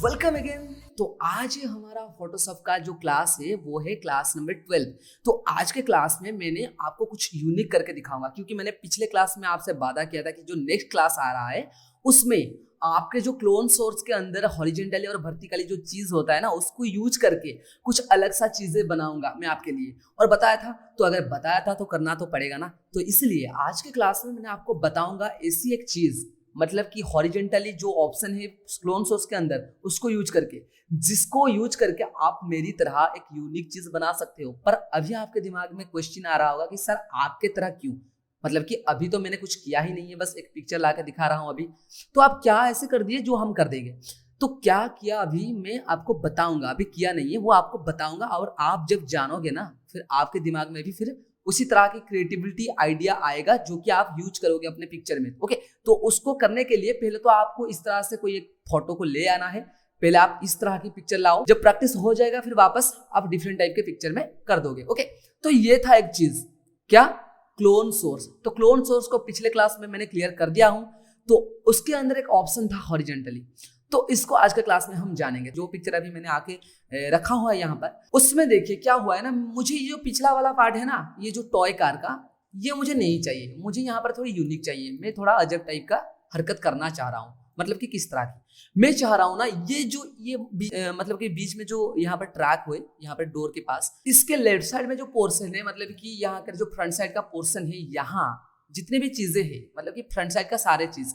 Welcome again. तो आज हमारा फोटोशॉप का जो क्लास है वो है क्लास नंबर 12। तो आज के क्लास में मैंने आपको कुछ यूनिक करके दिखाऊंगा, क्योंकि मैंने पिछले क्लास में आपसे वादा किया था कि जो नेक्स्ट क्लास आ रहा है उसमें आपके जो क्लोन सोर्स के अंदर हॉरिजेंटली और वर्टिकली जो चीज होता है ना, उसको यूज करके कुछ अलग सा चीजें बनाऊंगा मैं आपके लिए। और बताया था, तो अगर बताया था तो करना तो पड़ेगा ना। तो इसलिए आज के क्लास में मैंने आपको बताऊंगा ऐसी एक चीज, मतलब कि हॉरिजेंटली जो ऑप्शन है क्लोन सोर्स के अंदर उसको यूज करके, जिसको यूज करके आप मेरी तरह एक यूनिक चीज बना सकते हो। पर अभी आपके दिमाग में क्वेश्चन आ रहा होगा कि सर आपके तरह क्यों, मतलब कि अभी तो मैंने कुछ किया ही नहीं है, बस एक पिक्चर ला के दिखा रहा हूं अभी, तो आप क्या ऐसे कर दिए जो हम कर देंगे। तो क्या किया अभी मैं आपको बताऊंगा, अभी किया नहीं है वो आपको बताऊंगा। और आप जब जानोगे ना, फिर आपके दिमाग में भी फिर उसी तरह की क्रिएटिविटी आइडिया आएगा जो कि आप यूज करोगे अपने पिक्चर में। ओके, तो उसको करने के लिए पहले तो आपको इस तरह से कोई एक फोटो को ले आना है। पहले आप इस तरह की पिक्चर लाओ, जब प्रैक्टिस हो जाएगा फिर वापस आप डिफरेंट टाइप के पिक्चर में कर दोगे। ओके, तो ये था एक चीज, क्या, क्लोन सोर्स। तो क्लोन सोर्स को पिछले क्लास में मैंने क्लियर कर दिया हूं। तो उसके अंदर एक ऑप्शन था हॉरिजेंटली, तो इसको आज के क्लास में हम जानेंगे। जो पिक्चर अभी मैंने आके रखा हुआ है यहाँ पर, उसमें देखिए क्या हुआ है ना, मुझे ये जो पिछला वाला पार्ट है ना, ये जो टॉय कार का, ये मुझे नहीं चाहिए। मुझे यहाँ पर थोड़ी यूनिक चाहिए। मैं थोड़ा अजब टाइप का हरकत करना चाह रहा हूँ। मतलब कि किस तरह की मैं चाह रहा हूँ ना, ये जो मतलब कि बीच में जो यहाँ पर ट्रैक हुए, यहाँ पर डोर के पास, इसके लेफ्ट साइड में जो पोर्शन है, मतलब कि यहाँ का जो फ्रंट साइड का पोर्शन है, यहाँ जितने भी चीजें हैं, मतलब कि फ्रंट साइड का सारे चीज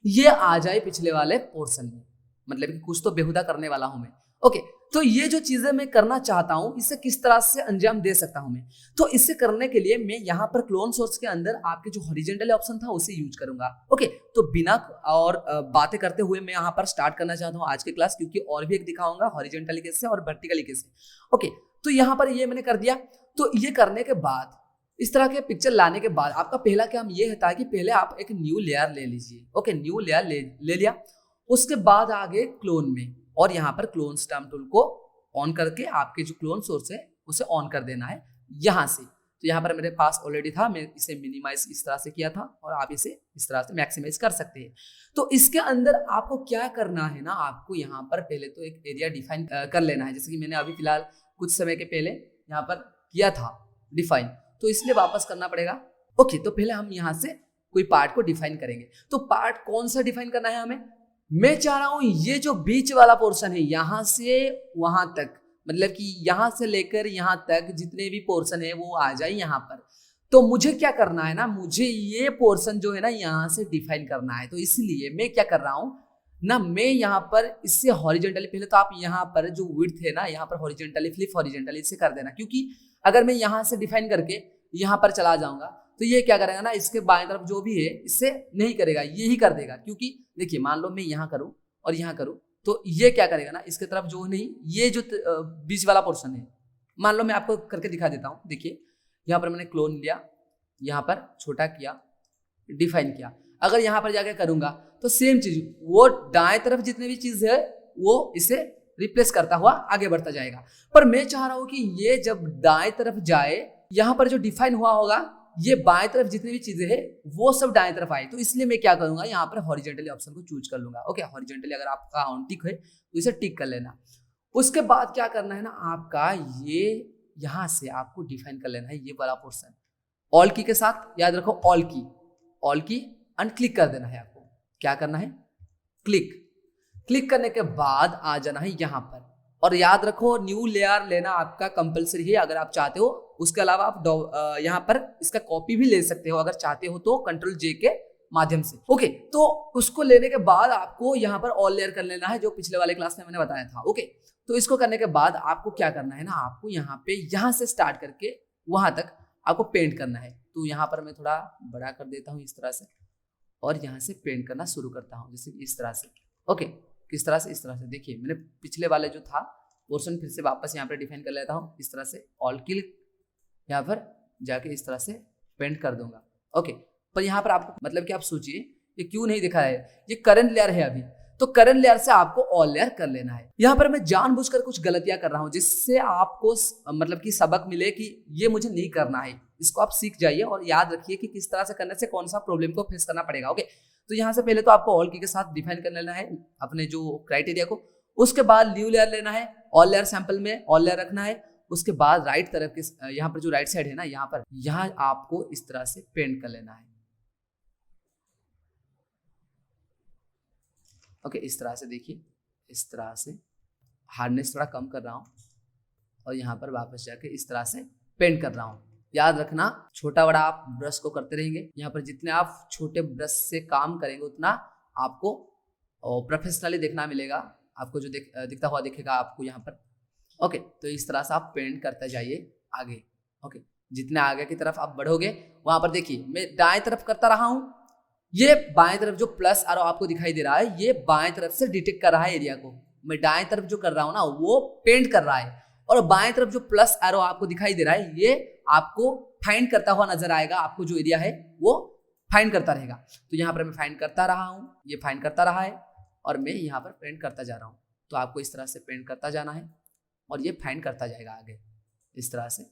ये आ जाए पिछले वाले पोर्शन में। मतलब कि कुछ तो बेहुदा करने वाला हूं मैं। ओके, तो ये जो चीजें मैं करना चाहता हूं, इसे किस तरह से अंजाम दे सकता हूं मैं। तो इसे करने के लिए मैं यहाँ पर क्लोन सोर्स के अंदर आपके जो हॉरिजेंटल ऑप्शन था उसे यूज करूंगा। ओके, तो बिना और बातें करते हुए मैं यहाँ पर स्टार्ट करना चाहता हूँ आज की क्लास, क्योंकि और भी एक दिखाऊंगा हॉरिजेंटली कैसे और वर्टिकली कैसे। ओके, तो यहाँ पर ये मैंने कर दिया। तो ये करने के बाद, इस तरह के पिक्चर लाने के बाद, आपका पहला काम ये होता है कि पहले आप एक न्यू लेयर ले लीजिए। ओके, न्यू लेयर ले लिया। उसके बाद आगे क्लोन में, और यहाँ पर क्लोन स्टैम्प टूल को ऑन करके आपके जो क्लोन सोर्स है उसे ऑन कर देना है यहाँ से। तो यहाँ पर मेरे पास ऑलरेडी था, मैं इसे मिनिमाइज इस तरह से किया था, और आप इसे इस तरह से मैक्सिमाइज कर सकते हैं। तो इसके अंदर आपको क्या करना है ना, आपको यहाँ पर पहले तो एक एरिया डिफाइन कर लेना है, जैसे कि मैंने अभी फिलहाल कुछ समय के पहले यहाँ पर किया था डिफाइन, तो इसलिए वापस करना पड़ेगा। ओके, तो पहले हम यहाँ से कोई पार्ट को डिफाइन करेंगे। तो पार्ट कौन सा डिफाइन करना है हमें, मैं चाह रहा हूं ये जो बीच वाला पोर्शन है यहां से वहां तक, मतलब कि यहां से लेकर यहां तक जितने भी पोर्शन है वो आ जाए यहां पर। तो मुझे क्या करना है ना, मुझे ये पोर्शन जो है ना यहां से डिफाइन करना है। तो इसलिए मैं क्या कर रहा हूं ना, मैं यहाँ पर इससे हॉरिजेंटली, पहले तो आप यहाँ पर जो विड्थ है ना, यहाँ पर हॉरिजेंटली, फ्लिप हॉरिजेंटली इसे कर देना, क्योंकि अगर मैं यहाँ से डिफाइन करके यहाँ पर चला जाऊंगा तो ये क्या करेगा ना, इसके बाएं तरफ जो भी है इससे नहीं करेगा, ये ही कर देगा। क्योंकि देखिए, मान लो मैं यहाँ करूँ और यहाँ करूँ, तो ये क्या करेगा ना, इसके तरफ जो नहीं, ये जो बीच वाला पोर्शन है, मान लो मैं आपको करके दिखा देता हूँ। देखिए, यहाँ पर मैंने क्लोन लिया, यहाँ पर छोटा किया, डिफाइन किया। अगर यहाँ पर जाके करूंगा तो सेम चीज, वो दाएं तरफ जितने भी चीज है वो इसे रिप्लेस करता हुआ आगे बढ़ता जाएगा। पर मैं चाह रहा हूं कि ये जब दाएं तरफ जाए, यहाँ पर जो डिफाइन हुआ होगा, ये बाएं तरफ जितनी भी चीजें हैं वो सब दाएं तरफ आए। तो इसलिए मैं क्या करूंगा, यहाँ पर हॉरिजेंटली ऑप्शन को चूज कर लूंगा। ओके, हॉरिजेंटली अगर आपका ऑन टिक है तो इसे टिक कर लेना। उसके बाद क्या करना है ना, आपका ये यहाँ से आपको डिफाइन कर लेना है ये वाला पोर्शन, ऑल की के साथ, याद रखो ऑल की अनक्लिक कर देना है आपको। क्या करना है, क्लिक करने के बाद आ जाना है यहाँ पर, और याद रखो न्यू लेयर लेना आपका कंपलसरी है अगर आप चाहते हो। उसके अलावा आप यहाँ पर इसका कॉपी भी ले सकते हो अगर चाहते हो तो, कंट्रोल जे के माध्यम से। ओके, तो उसको लेने के बाद आपको यहाँ पर ऑल लेयर कर लेना है, जो पिछले वाले क्लास में मैंने बताया था। ओके, तो इसको करने के बाद आपको क्या करना है ना, आपको यहाँ पे यहाँ से स्टार्ट करके वहां तक आपको पेंट करना है। तो यहाँ पर मैं थोड़ा बड़ा कर देता हूँ इस तरह से, और यहाँ से पेंट करना शुरू करता हूँ, जैसे इस तरह से। ओके, किस तरह से, इस तरह से। देखिए, मैंने पिछले वाले जो था पोर्शन फिर से वापस यहाँ पर डिफाइन कर लेता हूँ इस तरह से, ऑल क्लिक, यहाँ पर जाके इस तरह से पेंट कर दूंगा। ओके, पर यहाँ पर आपको, मतलब कि आप सोचिए ये क्यों नहीं दिखा है, ये करंट लेयर है अभी, तो करंट लेयर से आपको ऑल लेयर कर लेना है। यहाँ पर मैं जानबूझकर कुछ गलतियां कर रहा हूँ जिससे आपको मतलब कि सबक मिले कि ये मुझे नहीं करना है। इसको आप सीख जाइए और याद रखिए कि किस तरह से करने से कौन सा प्रॉब्लम को फेस करना पड़ेगा। ओके, तो यहाँ से पहले तो आपको ऑल की के साथ डिफाइन कर लेना है अपने जो क्राइटेरिया को। उसके बाद न्यू लेयर लेना है, ऑल लेयर सैंपल में ऑल लेयर रखना है। उसके बाद राइट तरफ के यहाँ पर जो राइट साइड है ना, यहाँ आपको इस तरह से पेंट कर लेना है। ओके, इस तरह से देखिए, इस तरह से हार्डनेस थोड़ा कम कर रहा हूँ और यहाँ पर वापस जाके इस तरह से पेंट कर रहा हूँ। याद रखना, छोटा बड़ा आप ब्रश को करते रहेंगे। यहाँ पर जितने आप छोटे ब्रश से काम करेंगे उतना आपको प्रोफेशनली देखना मिलेगा, आपको जो दिखता हुआ दिखेगा आपको यहाँ पर। ओके, तो इस तरह से आप पेंट करते जाइए आगे। ओके, जितने आगे की तरफ आप बढ़ोगे वहां पर देखिए मैं दाएं तरफ करता रहा हूँ, ये बाएं तरफ जो प्लस एरो आपको दिखाई दे रहा है ये बाएं तरफ से डिटेक्ट कर रहा है एरिया को। मैं दाएं तरफ जो कर रहा हूँ ना वो पेंट कर रहा है, और बाएं तरफ जो प्लस एरो आपको दिखाई दे रहा है ये आपको फाइंड करता हुआ नजर आएगा, आपको जो एरिया है वो फाइंड करता रहेगा। तो यहाँ पर मैं फाइंड करता रहा हूँ, ये फाइंड करता रहा है और मैं यहाँ पर पेंट करता जा रहा हूँ। तो आपको इस तरह से पेंट करता जाना है और ये फाइंड करता जाएगा आगे इस तरह से।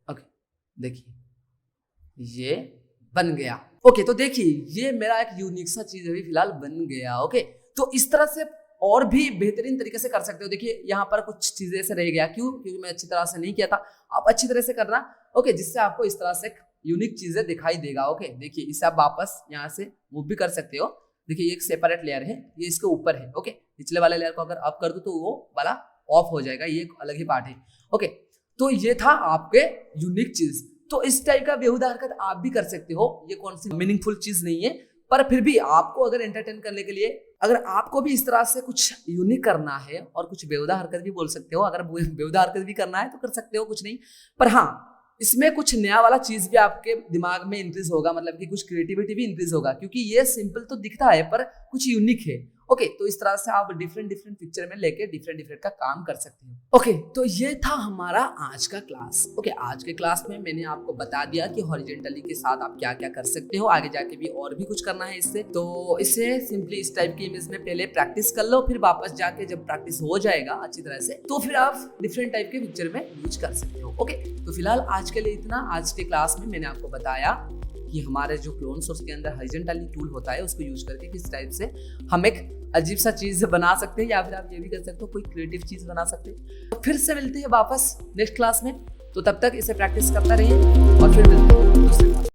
ओके, देखिए ये बन गया। ओके, तो देखिए ये मेरा एक यूनिक सा चीज अभी फिलहाल बन गया। ओके, तो इस तरह से और भी बेहतरीन तरीके से कर सकते हो। देखिए यहाँ पर कुछ चीजें ऐसे रह गया, क्यों? क्योंकि मैं अच्छी तरह से नहीं किया था। आप अच्छी तरह से करना, ओके, जिससे आपको इस तरह से यूनिक चीजें दिखाई देगा। ओके, देखिए इसे आप वापस यहाँ से मूव भी कर सकते हो। देखिए एक सेपरेट लेयर है, ये इसके ऊपर है। ओके, निचले वाले लेयर को अगर अप कर दो तो वो वाला ऑफ हो जाएगा, ये एक अलग ही पार्ट है। ओके, तो ये था आपके यूनिक चीज। तो इस टाइप का बेहुदा हरकत आप भी कर सकते हो। ये कौन सी मीनिंगफुल चीज नहीं है, पर फिर भी आपको अगर एंटरटेन करने के लिए, अगर आपको भी इस तरह से कुछ यूनिक करना है और कुछ बेहुदा हरकत भी बोल सकते हो, अगर बेहुदा हरकत भी करना है तो कर सकते हो, कुछ नहीं। पर हाँ, इसमें कुछ नया वाला चीज भी आपके दिमाग में इंक्रीज होगा, मतलब कि कुछ क्रिएटिविटी भी इंक्रीज होगा, क्योंकि ये सिंपल तो दिखता है पर कुछ यूनिक है। ओके, तो इस तरह से आप डिफरेंट पिक्चर में लेके डिफरेंट का काम कर सकते हो। ओके, तो ये था हमारा आज का क्लास। ओके, आज के क्लास में मैंने आपको बता दिया कि हॉरिजॉन्टली के साथ आप क्या क्या कर सकते हो, आगे जाके भी और भी कुछ करना है इससे। तो इसे सिंपली इस टाइप की इमेज में पहले प्रैक्टिस कर लो, फिर वापस जाके जब प्रैक्टिस हो जाएगा अच्छी तरह से तो फिर आप डिफरेंट टाइप के पिक्चर में यूज कर सकते हो। ओके, तो फिलहाल आज के लिए इतना। आज के क्लास में मैंने आपको बताया कि हमारे जो क्लोन सोर्स के अंदर हॉरिजॉन्टली टूल होता है उसको यूज करके किस टाइप से हम एक अजीब सा चीज बना सकते हैं, या फिर आप ये भी कर सकते हो कोई क्रिएटिव चीज बना सकते हैं। तो फिर से मिलते हैं वापस नेक्स्ट क्लास में, तो तब तक इसे प्रैक्टिस करता रहिए और फिर मिलते हैं दूसरे क्लास।